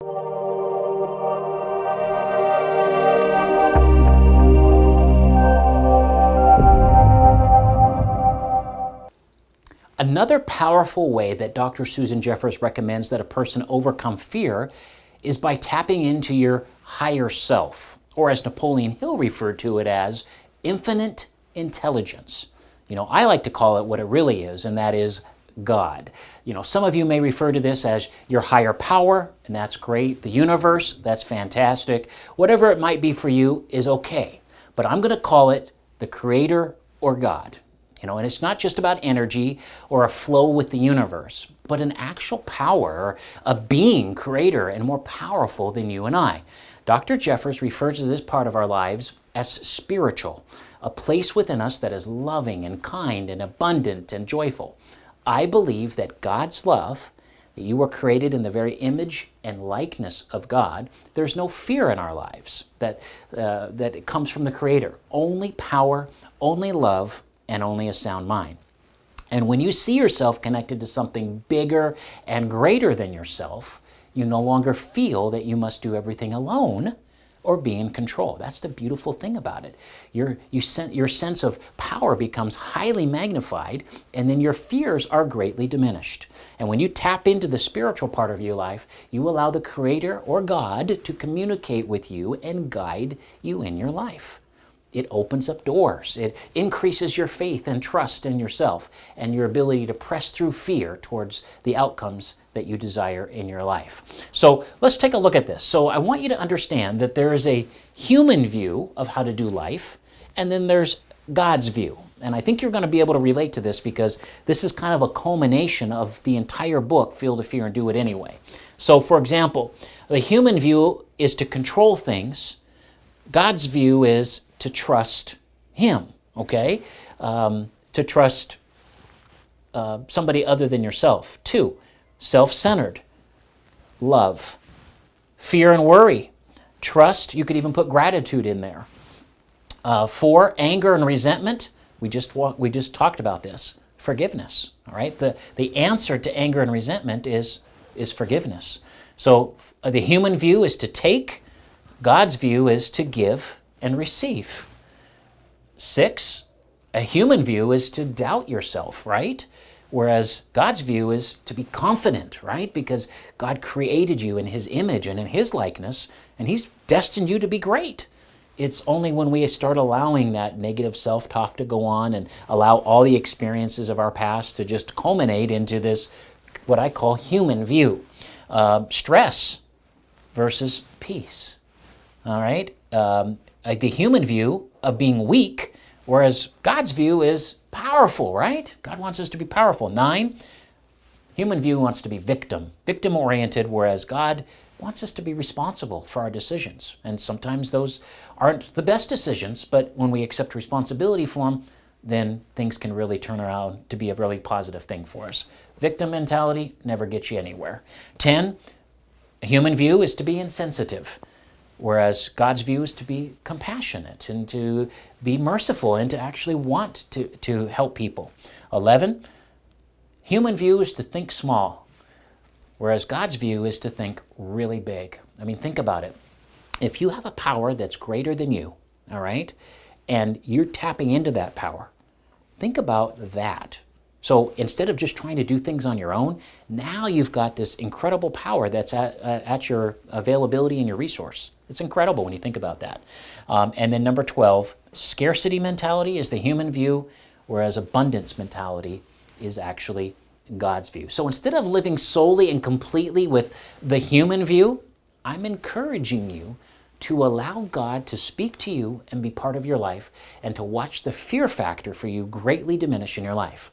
Another powerful way that Dr. Susan Jeffers recommends that a person overcome fear is by tapping into your higher self, or as Napoleon Hill referred to it as, infinite intelligence. I like to call it what it really is, and that is God. Some of you may refer to this as your higher power, and that's great. The universe, that's fantastic. Whatever it might be for you is okay. But I'm going to call it the Creator or God. And it's not just about energy or a flow with the universe, but an actual power, a being creator and more powerful than you and I. Dr. Jeffers refers to this part of our lives as spiritual, a place within us that is loving and kind and abundant and joyful. I believe that God's love, that you were created in the very image and likeness of God, there's no fear in our lives, that it comes from the Creator. Only power, only love, and only a sound mind. And when you see yourself connected to something bigger and greater than yourself, you no longer feel that you must do everything alone or be in control. That's the beautiful thing about it. Your sense of power becomes highly magnified, and then your fears are greatly diminished. And when you tap into the spiritual part of your life, you allow the Creator or God to communicate with you and guide you in your life. It opens up doors. It increases your faith and trust in yourself and your ability to press through fear towards the outcomes that you desire in your life. So let's take a look at this. So I want you to understand that there is a human view of how to do life, and then there's God's view. And I think you're going to be able to relate to this because this is kind of a culmination of the entire book, Feel the Fear and Do It Anyway. So for example, the human view is to control things. God's view is to trust Him, okay? To trust somebody other than yourself. 2, self-centered, love. Fear and worry, trust. You could even put gratitude in there. 4, anger and resentment. We just talked about this. Forgiveness, all right? The answer to anger and resentment is forgiveness. So the human view is to take. God's view is to give and receive. 6, a human view is to doubt yourself, right? Whereas God's view is to be confident, right? Because God created you in His image and in His likeness, and He's destined you to be great. It's only when we start allowing that negative self-talk to go on and allow all the experiences of our past to just culminate into this, what I call human view. Stress versus peace. All right? The human view of being weak, whereas God's view is powerful, right? God wants us to be powerful. 9, human view wants to be victim-oriented, whereas God wants us to be responsible for our decisions. And sometimes those aren't the best decisions, but when we accept responsibility for them, then things can really turn around to be a really positive thing for us. Victim mentality never gets you anywhere. 10, a human view is to be insensitive, whereas God's view is to be compassionate and to be merciful and to actually want to help people. 11, human view is to think small, whereas God's view is to think really big. I mean, think about it. If you have a power that's greater than you, all right, and you're tapping into that power, think about that. So instead of just trying to do things on your own, now you've got this incredible power that's at your availability and your resource. It's incredible when you think about that. And then number 12, scarcity mentality is the human view, whereas abundance mentality is actually God's view. So instead of living solely and completely with the human view, I'm encouraging you to allow God to speak to you and be part of your life, and to watch the fear factor for you greatly diminish in your life.